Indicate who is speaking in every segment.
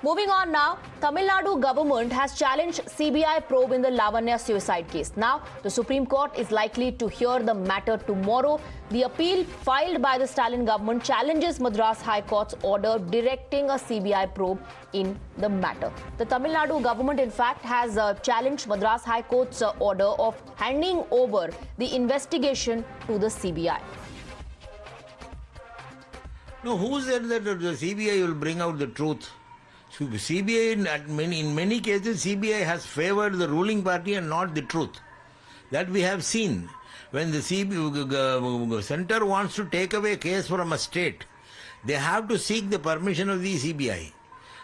Speaker 1: Moving on now, Tamil Nadu government has challenged CBI probe in the Lavanya suicide case. Now, the Supreme Court is likely to hear the matter tomorrow. The appeal filed by the Stalin government challenges Madras High Court's order directing a CBI probe in the matter. The Tamil Nadu government, in fact, has challenged Madras High Court's order of handing over the investigation to the CBI.
Speaker 2: No, who said that the CBI will bring out the truth? CBI, in many cases, CBI has favored the ruling party and not the truth. That we have seen. When the center wants to take away a case from a state, they have to seek the permission of the CBI,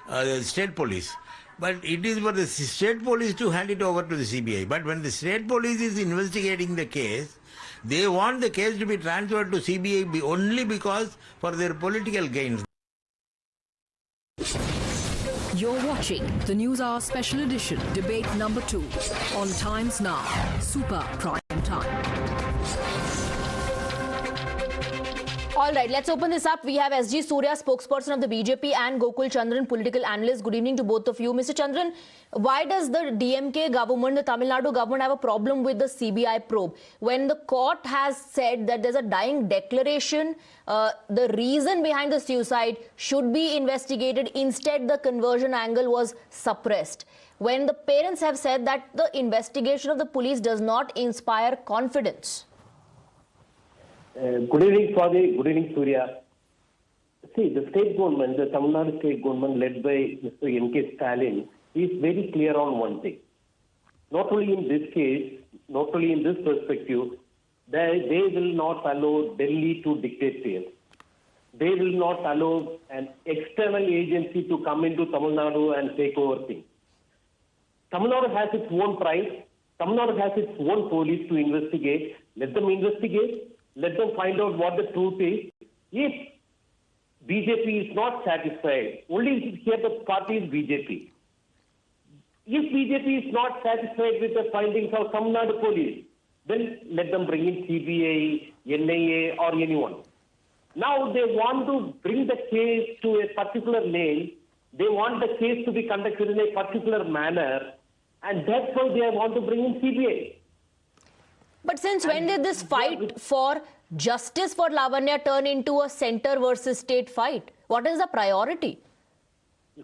Speaker 2: the state police. But it is for the state police to hand it over to the CBI. But when the state police is investigating the case, they want the case to be transferred to CBI only because for their political gains.
Speaker 3: You're watching the Newshour Special Edition, Debate number 2, on Times Now, Super Prime Time.
Speaker 1: All right, let's open this up. We have SG Suryah, spokesperson of the BJP, and Gokul Chandran, political analyst. Good evening to both of you. Mr. Chandran, why does the DMK government, the Tamil Nadu government, have a problem with the CBI probe? When the court has said that there's a dying declaration, the reason behind the suicide should be investigated. Instead, the conversion angle was suppressed. When the parents have said that the investigation of the police does not inspire confidence.
Speaker 4: Good evening, Swati. Good evening, Suryah. See, the state government, the Tamil Nadu state government led by Mr. DMK Stalin, is very clear on one thing. Not only in this case, not only in this perspective, they will not allow Delhi to dictate things. They will not allow an external agency to come into Tamil Nadu and take over things. Tamil Nadu has its own pride. Tamil Nadu has its own police to investigate. Let them investigate. Let them find out what the truth is. If BJP is not satisfied, only here the party is BJP. If BJP is not satisfied with the findings of Tamil Nadu police, then let them bring in CBI, NIA or anyone. Now they want to bring the case to a particular lane. They want the case to be conducted in a particular manner, and that's why they want to bring in CBI.
Speaker 1: But since when did this fight for justice for Lavanya turn into a center versus state fight? What is the priority?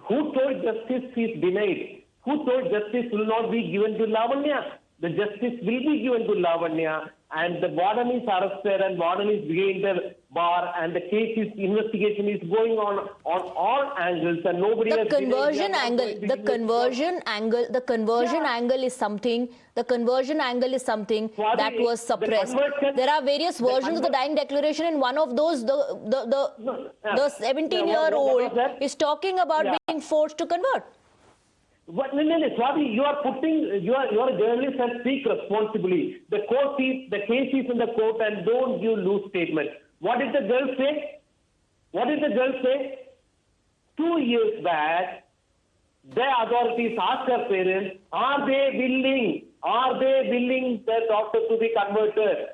Speaker 4: Who told justice is denied? Who told justice will not be given to Lavanya? The justice will be given to Lavanya, and the warden is arrested and warden is behind the bar, and the case is investigation is going on all angles, and nobody has
Speaker 1: the conversion angle is something that was suppressed. There are various versions of the dying declaration, and one of those, the 17-year-old is talking about being forced to convert.
Speaker 4: No, Swati, you are a journalist and speak responsibly. The case is in the court, and don't give loose statements. What did the girl say? 2 years back, the authorities asked her parents, are they willing the doctor to be converted?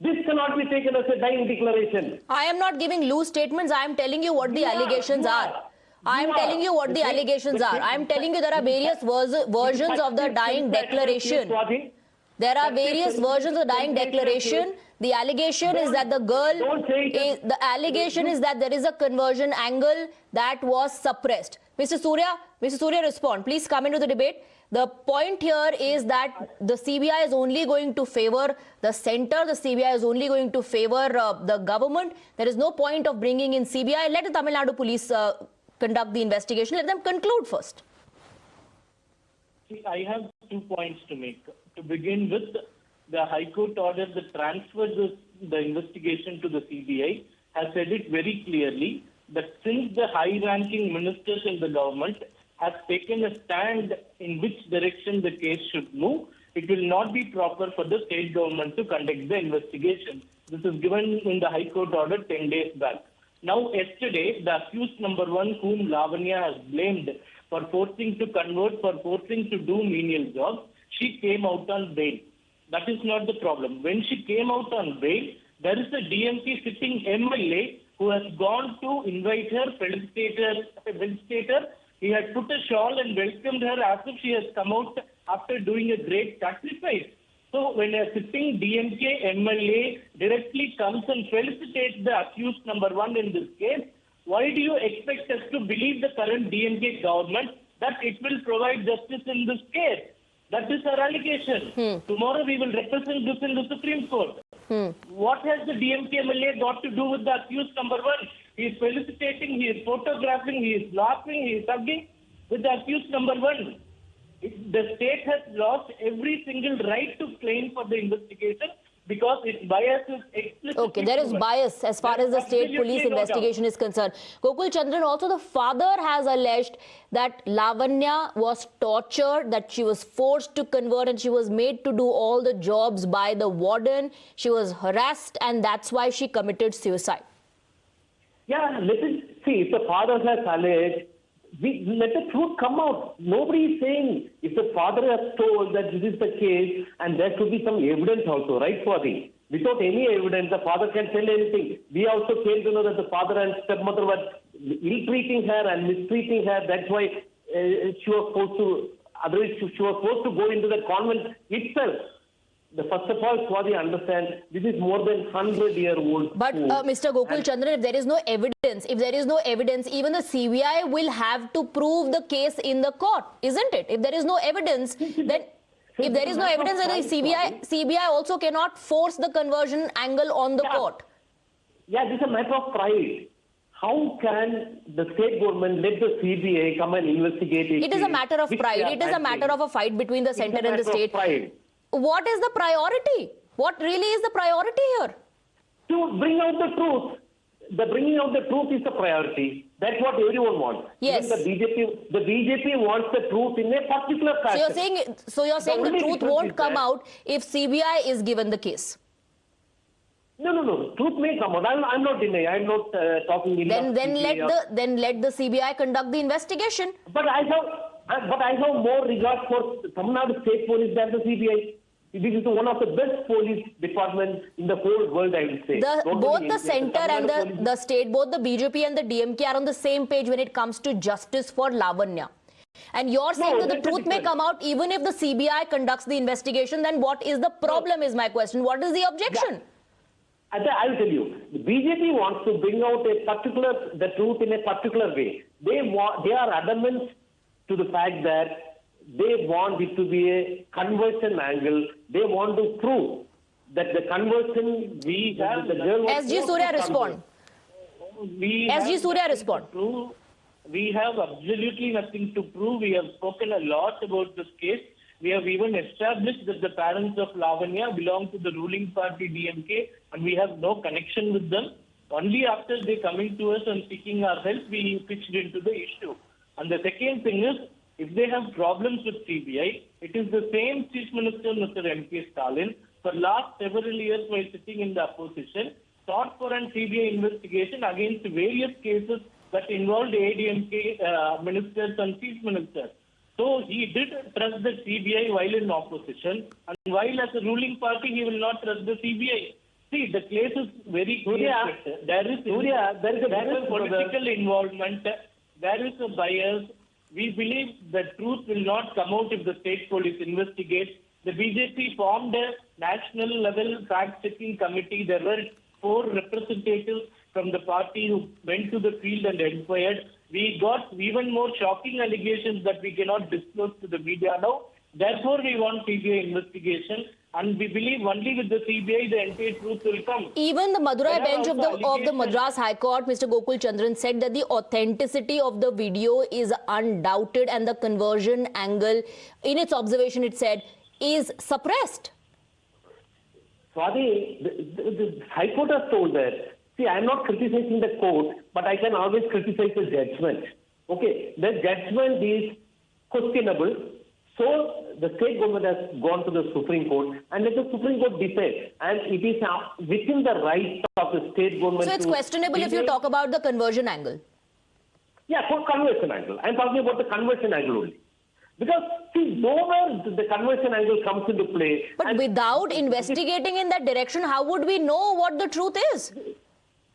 Speaker 4: This cannot be taken as a dying declaration.
Speaker 1: I am not giving loose statements. I am telling you what the allegations are. I am telling you what the allegations are. I am telling you there are various versions of the dying declaration. There are various versions of the dying declaration. The allegation is that the allegation is that there is a conversion angle that was suppressed. Mr. Suryah, respond. Please come into the debate. The point here is that the CBI is only going to favor the center. The CBI is only going to favor the government. There is no point of bringing in CBI. Let the Tamil Nadu police conduct the investigation. Let them conclude first.
Speaker 5: See, I have 2 points to make. To begin with, the High Court order that transferred the investigation to the CBI has said it very clearly that since the high-ranking ministers in the government have taken a stand in which direction the case should move, it will not be proper for the state government to conduct the investigation. This is given in the High Court order 10 days back. Now, yesterday, the accused number 1, whom Lavanya has blamed for forcing to convert, for forcing to do menial jobs, she came out on bail. That is not the problem. When she came out on bail, there is a DMK sitting MLA who has gone to invite her, felicitate her He had put a shawl and welcomed her as if she has come out after doing a great sacrifice. So when a sitting DMK MLA directly comes and felicitates the accused number one in this case, why do you expect us to believe the current DMK government that it will provide justice in this case? That is our allegation. Tomorrow we will represent this in the Supreme Court. What has the DMK MLA got to do with the accused number one? He is felicitating, he is photographing, he is laughing, he is hugging with the accused number one. The state has lost every single right to claim for the investigation because its bias is explicitly
Speaker 1: Okay, there is
Speaker 5: proven.
Speaker 1: bias as far as the state
Speaker 5: Absolutely
Speaker 1: police
Speaker 5: no doubt.
Speaker 1: investigation is concerned. Gokul Chandran, also the father has alleged that Lavanya was tortured, that she was forced to convert and she was made to do all the jobs by the warden. She was harassed and that's why she committed suicide.
Speaker 4: Yeah, let it see. If the father has alleged, let the truth come out. Nobody is saying if the father has told that this is the case, and there should be some evidence also, right, Swati? Without any evidence, the father can tell anything. We also came to know that the father and stepmother were ill-treating her and mistreating her. That's why she was forced to. Otherwise, she was forced to go into the convent itself. First of all, Swati, understand, this is more than 100-year-old.
Speaker 1: But Mr. Gokul Chandran, if there is no evidence, even the CBI will have to prove the case in the court, isn't it? If there is no evidence, then if there is no evidence, then the CBI also cannot force the conversion angle on the court.
Speaker 4: Yeah, this is a matter of pride. How can the state government let the CBI come and investigate it?
Speaker 1: It is a matter of pride. It is a matter of a fight between the center and the state. What is the priority? What really is the priority here?
Speaker 4: To bring out the truth. The bringing out the truth is the priority. That's what everyone wants.
Speaker 1: Yes.
Speaker 4: Even the BJP wants the truth in a particular fashion.
Speaker 1: So you're saying the
Speaker 4: only
Speaker 1: truth
Speaker 4: difference
Speaker 1: won't
Speaker 4: is
Speaker 1: come
Speaker 4: that-
Speaker 1: out if CBI is given the case.
Speaker 4: No. Truth may come out. I'm not denying. I'm not talking in
Speaker 1: Then let the CBI conduct the investigation.
Speaker 4: But I have more regard for Tamil Nadu State Police than the CBI. This is one of the best police departments in the whole world, I would say.
Speaker 1: Both the center and the state, both the BJP and the DMK are on the same page when it comes to justice for Lavanya. And you're saying that the truth may come out even if the CBI conducts the investigation, then what is the problem is my question. What is the objection?
Speaker 4: I'll tell you. The BJP wants to bring out the truth in a particular way. They are adamant to the fact that they want it to be a conversion angle. They want to prove that the conversion the girl was
Speaker 1: SG Suryah respond. SG Suryah respond.
Speaker 5: We have absolutely nothing to prove. We have spoken a lot about this case. We have even established that the parents of Lavanya belong to the ruling party DMK and we have no connection with them. Only after they coming to us and seeking our help, we pitched into the issue. And the second thing is, if they have problems with CBI, it is the same Chief Minister, Mr. M.K. Stalin, for last several years while sitting in the opposition, sought for an CBI investigation against various cases that involved ADMK ministers and chief ministers. So he did trust the CBI while in opposition, and while as a ruling party, he will not trust the CBI. See, the case is very clear. There is a political involvement. There is a bias. We believe the truth will not come out if the state police investigates. The BJP formed a national level fact-checking committee. There were 4 representatives from the party who went to the field and inquired. We got even more shocking allegations that we cannot disclose to the media now. Therefore, we want CBI investigation. And we believe only with the CBI the entire truth will come.
Speaker 1: Even the Madurai bench of the Madras High Court, Mr. Gokul Chandran, said that the authenticity of the video is undoubted and the conversion angle, in its observation, it said, is suppressed.
Speaker 4: Swati, the High Court has told that. See, I'm not criticizing the court, but I can always criticize the judgment. Okay, the judgment is questionable. So the state government has gone to the Supreme Court and let the Supreme Court decide. And it is within the rights of the state government.
Speaker 1: So it's questionable if you talk about the conversion angle.
Speaker 4: Yeah, for conversion angle. I'm talking about the conversion angle only. Because, see, nowhere the conversion angle comes into play.
Speaker 1: But without investigating in that direction, how would we know what the truth is?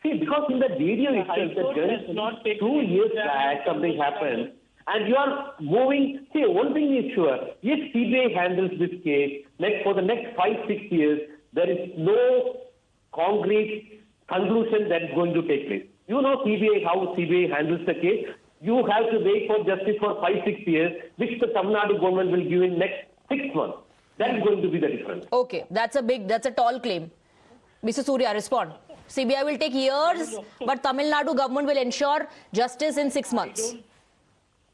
Speaker 4: See, because in the video itself, the judge, 2 years back, something happened. And you are moving, see, one thing is sure, if CBI handles this case, for the next 5-6 years, there is no concrete conclusion that is going to take place. You know CBI, how CBI handles the case. You have to wait for justice for 5-6 years, which the Tamil Nadu government will give in next 6 months. That is going to be the difference.
Speaker 1: Okay, that's a tall claim. Mr. Suryah, respond. CBI will take years, but Tamil Nadu government will ensure justice in 6 months.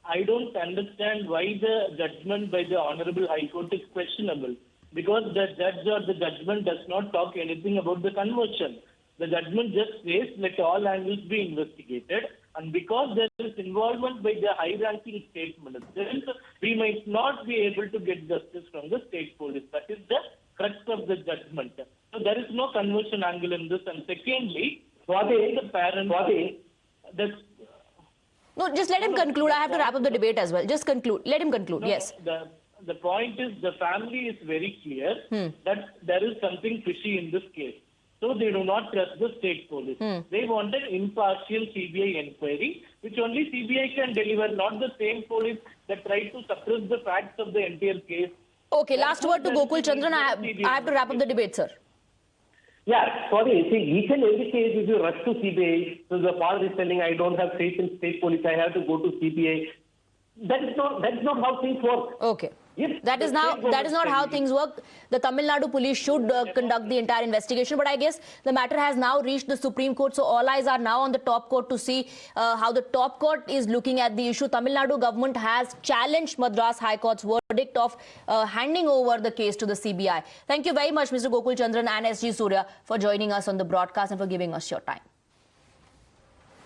Speaker 5: I don't understand why the judgment by the Honorable High Court is questionable. Because the judge or the judgment does not talk anything about the conversion. The judgment just says let all angles be investigated. And because there is involvement by the high-ranking state ministers, we might not be able to get justice from the state police. That is the crux of the judgment. So there is no conversion angle in this. And secondly, the parents...
Speaker 1: No, just let him conclude. I have to wrap up the debate as well. Just conclude. Let him conclude.
Speaker 5: No,
Speaker 1: yes.
Speaker 5: The point is the family is very clear that there is something fishy in this case. So they do not trust the state police. They want an impartial CBI inquiry, which only CBI can deliver, not the same police that tried to suppress the facts of the entire case.
Speaker 1: Okay, last word to Gokul Chandran. I have to wrap up the debate, sir.
Speaker 4: Yeah, sorry. See, each and every case, if you rush to CBI, so the father is telling, I don't have faith in state police, I have to go to CBI. That is not how things work.
Speaker 1: Okay. That is not how things work. The Tamil Nadu police should conduct the entire investigation. But I guess the matter has now reached the Supreme Court. So all eyes are now on the top court to see how the top court is looking at the issue. Tamil Nadu government has challenged Madras High Court's verdict of handing over the case to the CBI. Thank you very much, Mr. Gokul Chandran and SG Suryah, for joining us on the broadcast and for giving us your time.